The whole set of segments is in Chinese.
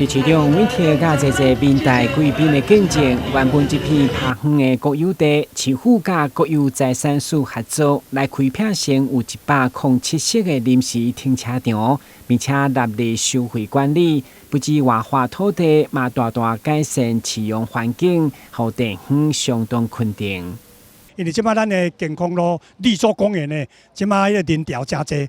伫市场每天甲侪侪民代贵宾的见证，原本一片下远的国有地，市府甲国有财产署合作来开辟成有107室的临时停车场，并且纳入收费管理，不止活化土地，嘛大大改善饲养环境，互地方相当肯定。因为即摆咱的健康路、绿洲公园呢，即摆迄个人潮真济，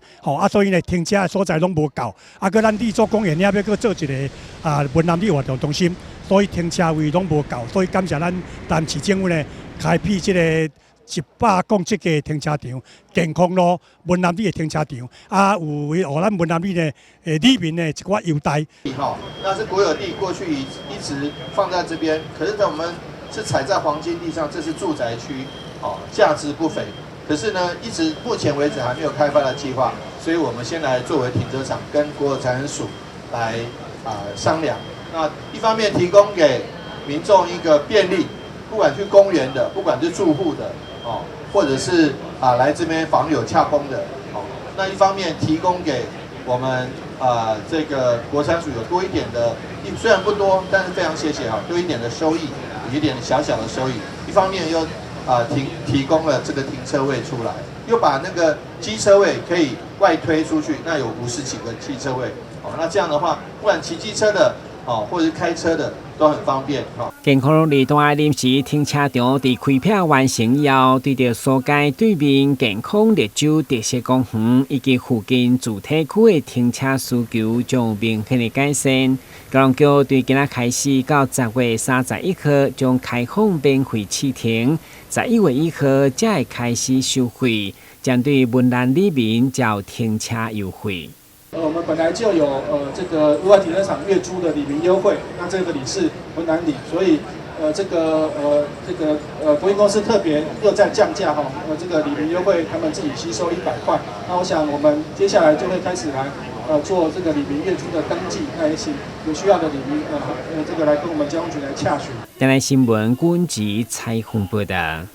所以呢停车的所在拢无够。搁咱绿洲公园也要搁做一个文南里活动中心，所以停车位拢无够。所以感谢咱台市政府呢，开辟即个107个停车场，健康路、文南里的停车场，有为咱文南里呢里民呢一寡优待。那是国有地，过去一直放在这边，可是我们是踩在黄金地上，这是住宅区。价值不菲，可是呢，一直目前为止还没有开发的计划，所以我们先来作为停车场跟国有财产署来商量。那一方面提供给民众一个便利，不管去公园的，不管是住户的或者是来这边访友洽公的那一方面提供给我们这个国产署有多一点的，虽然不多，但是非常谢谢多一点的收益，有一点小小的收益。一方面又提供了这个停车位出来，又把那个机车位可以外推出去，那有50几个汽车位那这样的话，不管骑机车的或者是开车的都很方便健康路2段临时停车场伫开辟完成以后，对着所界对面健康绿洲特色公园以及附近主体区的停车需求将有明显的改善。高雄桥对今仔开始到10月31号将开放免费试停，11月1号才会开始收费，将对文南里民较停车优惠。我们本来就有这个户外停车场月租的里民优惠，那这个里是文南里，所以国营公司特别又在降价这个里民优惠他们自己吸收100块。那我想我们接下来就会开始来做这个里民月租的登记，那也请有需要的里民这个来跟我们交通局来洽询。台南新闻阮吉采访报道。